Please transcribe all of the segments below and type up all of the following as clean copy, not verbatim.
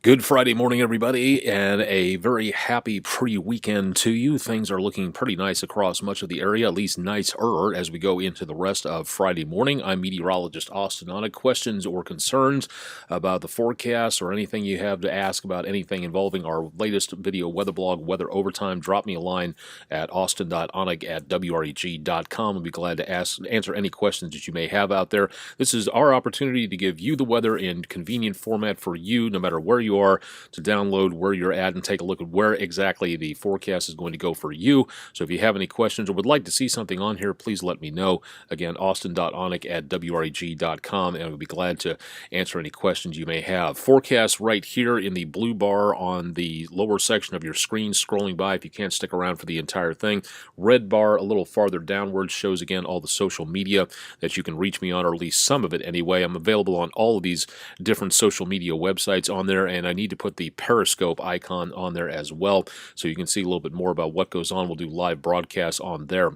Good Friday morning, everybody, and a very happy pre-weekend to you. Things are looking pretty nice across much of the area, at least nicer as we go into the rest of Friday morning. I'm meteorologist Austen Onek. Questions or concerns about the forecast or anything you have to ask about anything involving our latest video weather blog, Weather Overtime, drop me a line at austin.onek@wreg.com. I'll be glad to answer any questions that you may have out there. This is our opportunity to give you the weather in convenient format for you, no matter where you are, to download where you're at and take a look at where exactly the forecast is going to go for you. So if you have any questions or would like to see something on here, please let me know. Again, austin.onek@wreg.com, and I'll be glad to answer any questions you may have. Forecast right here in the blue bar on the lower section of your screen, scrolling by if you can't stick around for the entire thing. Red bar a little farther downward shows, again, all the social media that you can reach me on, or at least some of it anyway. I'm available on all of these different social media websites on there, and I need to put the Periscope icon on there as well so you can see a little bit more about what goes on. We'll do live broadcasts on there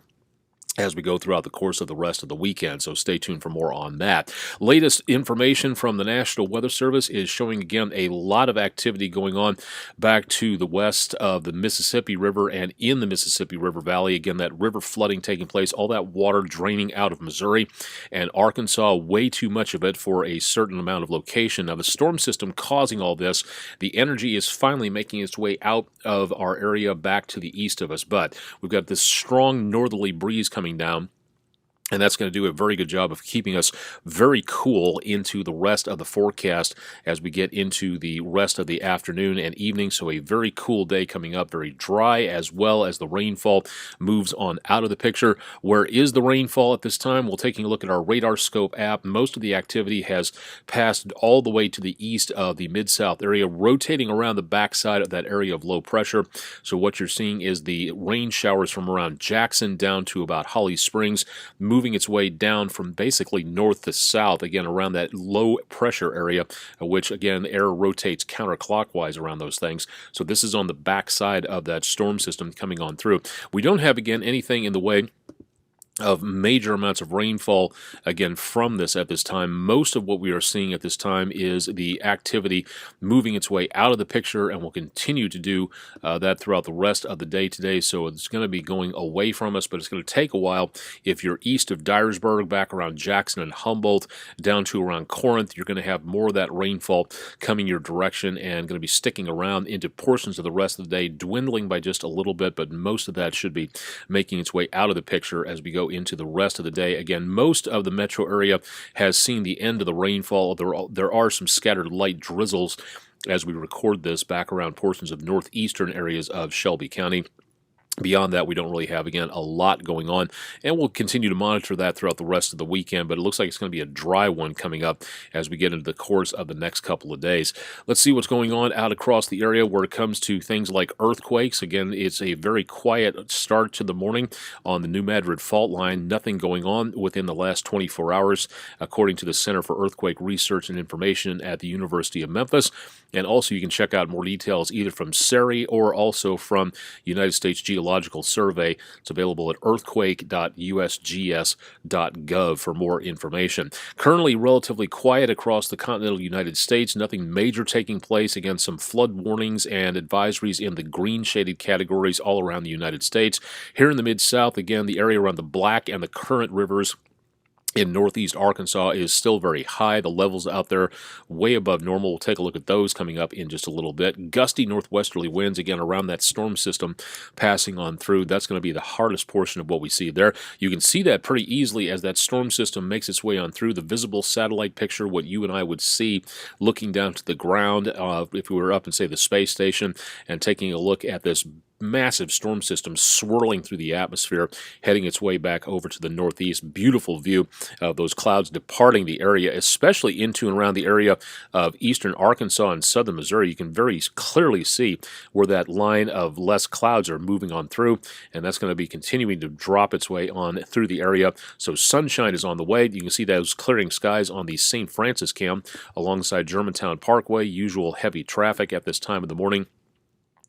as we go throughout the course of the rest of the weekend, so stay tuned for more on that. Latest information from the National Weather Service is showing, again, a lot of activity going on back to the west of the Mississippi River and in the Mississippi River Valley. Again, that river flooding taking place, all that water draining out of Missouri and Arkansas, way too much of it for a certain amount of location. Now, the storm system causing all this, the energy is finally making its way out of our area back to the east of us, but we've got this strong northerly breeze coming down, and that's going to do a very good job of keeping us very cool into the rest of the forecast as we get into the rest of the afternoon and evening. So a very cool day coming up, very dry, as well as the rainfall moves on out of the picture. Where is the rainfall at this time? We're taking a look at our radar scope app. Most of the activity has passed all the way to the east of the Mid-South area, rotating around the backside of that area of low pressure. So what you're seeing is the rain showers from around Jackson down to about Holly Springs, moving its way down from basically north to south, again, around that low pressure area, which, again, air rotates counterclockwise around those things. So this is on the backside of that storm system coming on through. We don't have, again, anything in the way of major amounts of rainfall, again, from this at this time. Most of what we are seeing at this time is the activity moving its way out of the picture, and will continue to do that throughout the rest of the day today. So it's going to be going away from us, but it's going to take a while. If you're east of Dyersburg, back around Jackson and Humboldt, down to around Corinth, you're going to have more of that rainfall coming your direction and going to be sticking around into portions of the rest of the day, dwindling by just a little bit, but most of that should be making its way out of the picture as we go into the rest of the day. Again, most of the metro area has seen the end of the rainfall. There are some scattered light drizzles as we record this back around portions of northeastern areas of Shelby County. Beyond that, we don't really have, again, a lot going on, and we'll continue to monitor that throughout the rest of the weekend, but it looks like it's going to be a dry one coming up as we get into the course of the next couple of days. Let's see what's going on out across the area where it comes to things like earthquakes. Again, it's a very quiet start to the morning on the New Madrid fault line. Nothing going on within the last 24 hours, according to the Center for Earthquake Research and Information at the University of Memphis. And also, you can check out more details either from SERI or also from United States Geological Survey. It's available at earthquake.usgs.gov for more information. Currently, relatively quiet across the continental United States. Nothing major taking place. Again, some flood warnings and advisories in the green shaded categories all around the United States. Here in the Mid-South, again, the area around the Black and the Current rivers in northeast Arkansas is still very high. The levels out there way above normal. We'll take a look at those coming up in just a little bit. Gusty northwesterly winds, again, around that storm system passing on through. That's going to be the hardest portion of what we see there. You can see that pretty easily as that storm system makes its way on through. The visible satellite picture, what you and I would see looking down to the ground if we were up in, say, the space station and taking a look at this massive storm system swirling through the atmosphere, heading its way back over to the northeast. Beautiful view of those clouds departing the area, especially into and around the area of eastern Arkansas and southern Missouri. You can very clearly see where that line of less clouds are moving on through, and that's going to be continuing to drop its way on through the area. So sunshine is on the way. You can see those clearing skies on the St. Francis cam alongside Germantown Parkway. Usual heavy traffic at this time of the morning.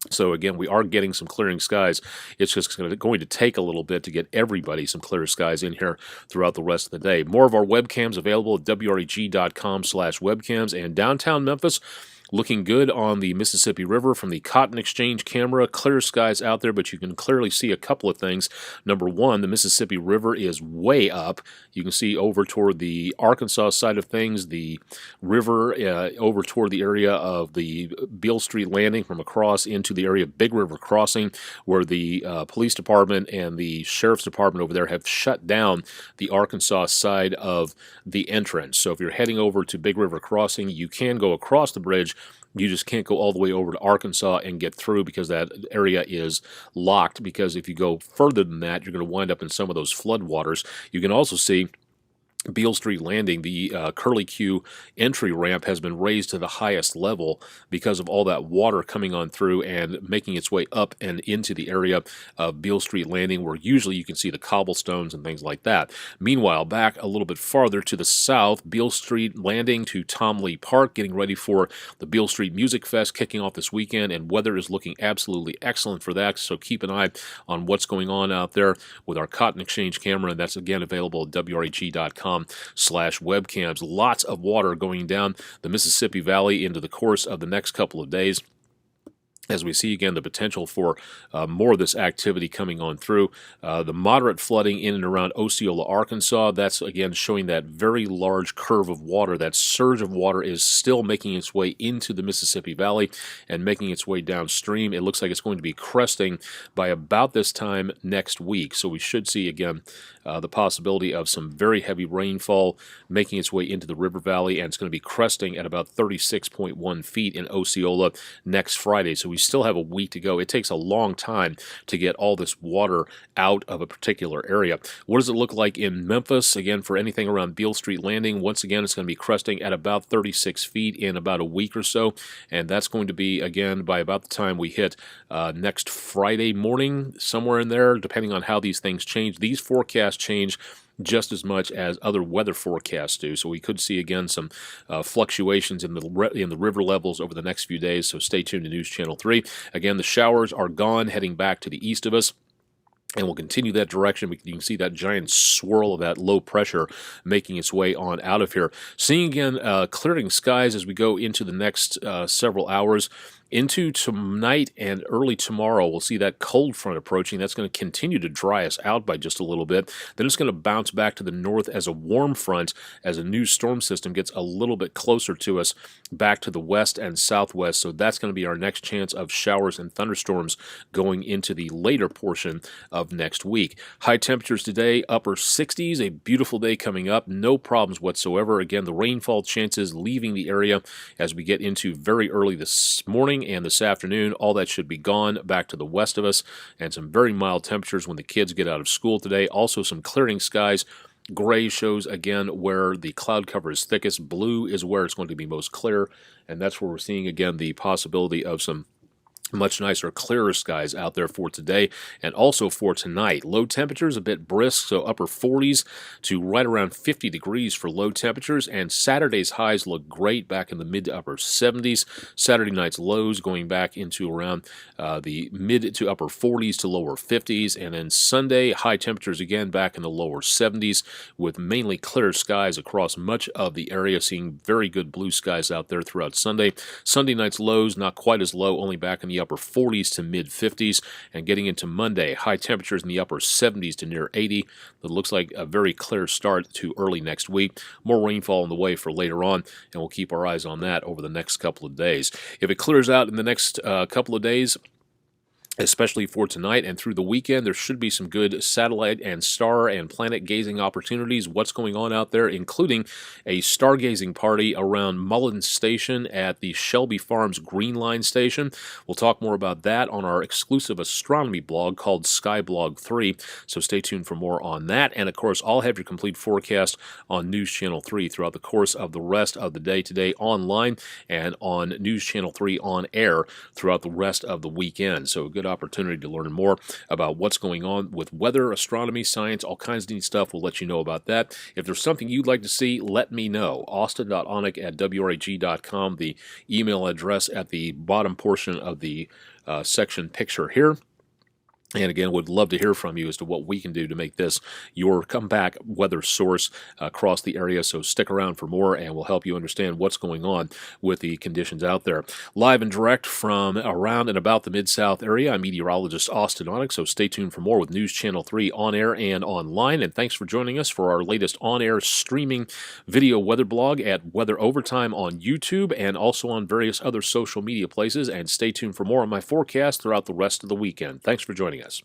So again, we are getting some clearing skies. It's just going to take a little bit to get everybody some clear skies in here throughout the rest of the day. More of our webcams available at WREG.com/webcams. And downtown Memphis, Looking good on the Mississippi River from the Cotton Exchange camera. Clear skies out there, but you can clearly see a couple of things. Number one, the Mississippi River is way up. You can see over toward the Arkansas side of things, the river over toward the area of the Beale Street Landing from across into the area of Big River Crossing, where the police department and the sheriff's department over there have shut down the Arkansas side of the entrance. So if you're heading over to Big River Crossing, you can go across the bridge. You just can't go all the way over to Arkansas and get through because that area is locked, because if you go further than that, you're going to wind up in some of those floodwaters. You can also see Beale Street Landing, the Curly Q entry ramp has been raised to the highest level because of all that water coming on through and making its way up and into the area of Beale Street Landing, where usually you can see the cobblestones and things like that. Meanwhile, back a little bit farther to the south, Beale Street Landing to Tom Lee Park, getting ready for the Beale Street Music Fest kicking off this weekend, and weather is looking absolutely excellent for that, so keep an eye on what's going on out there with our Cotton Exchange camera, and that's again available at WREG.com/webcams. Lots of water going down the Mississippi Valley into the course of the next couple of days, as we see again the potential for more of this activity coming on through. The moderate flooding in and around Osceola, Arkansas, that's again showing that very large curve of water. That surge of water is still making its way into the Mississippi Valley and making its way downstream. It looks like it's going to be cresting by about this time next week. So we should see again the possibility of some very heavy rainfall making its way into the river valley, and it's going to be cresting at about 36.1 feet in Osceola next Friday. So we still have a week to go. It takes a long time to get all this water out of a particular area. What does it look like in Memphis? Again, for anything around Beale Street Landing, once again, it's going to be cresting at about 36 feet in about a week or so, and that's going to be, again, by about the time we hit next Friday morning, somewhere in there, depending on how these things change. These forecasts change just as much as other weather forecasts do. So we could see again some fluctuations in the river levels over the next few days. So stay tuned to News Channel 3. Again, the showers are gone, heading back to the east of us, and we'll continue that direction. You can see that giant swirl of that low pressure making its way on out of here. Seeing again clearing skies as we go into the next several hours. Into tonight and early tomorrow, we'll see that cold front approaching. That's going to continue to dry us out by just a little bit. Then it's going to bounce back to the north as a warm front as a new storm system gets a little bit closer to us back to the west and southwest. So that's going to be our next chance of showers and thunderstorms going into the later portion of next week. High temperatures today, upper 60s, a beautiful day coming up. No problems whatsoever. Again, the rainfall chances leaving the area as we get into very early this morning and this afternoon. All that should be gone back to the west of us, and some very mild temperatures when the kids get out of school today. Also some clearing skies. Gray shows again where the cloud cover is thickest. Blue is where it's going to be most clear, and that's where we're seeing again the possibility of some much nicer, clearer skies out there for today and also for tonight. Low temperatures a bit brisk, so upper 40s to right around 50 degrees for low temperatures, and Saturday's highs look great back in the mid to upper 70s. Saturday night's lows going back into around the mid to upper 40s to lower 50s, and then Sunday high temperatures again back in the lower 70s with mainly clear skies across much of the area, seeing very good blue skies out there throughout Sunday. Sunday night's lows not quite as low, only back in the upper 40s to mid 50s, and getting into Monday, high temperatures in the upper 70s to near 80. That looks like a very clear start to early next week. More rainfall on the way for later on, and we'll keep our eyes on that over the next couple of days. If it clears out in the next couple of days, especially for tonight and through the weekend, there should be some good satellite and star and planet gazing opportunities. What's going on out there, including a stargazing party around Mullins Station at the Shelby Farms Green Line Station. We'll talk more about that on our exclusive astronomy blog called Skyblog 3, so stay tuned for more on that. And of course, I'll have your complete forecast on News Channel 3 throughout the course of the rest of the day today online and on News Channel 3 on air throughout the rest of the weekend. So a good opportunity to learn more about what's going on with weather, astronomy, science, all kinds of neat stuff. We'll let you know about that. If there's something you'd like to see, let me know. Austen.Onek@WREG.com, the email address at the bottom portion of the section picture here. And again, would love to hear from you as to what we can do to make this your comeback weather source across the area. So stick around for more, and we'll help you understand what's going on with the conditions out there. Live and direct from around and about the Mid-South area, I'm meteorologist Austen Onek. So stay tuned for more with News Channel 3 on air and online. And thanks for joining us for our latest on-air streaming video weather blog at Weather Overtime on YouTube and also on various other social media places. And stay tuned for more on my forecast throughout the rest of the weekend. Thanks for joining us.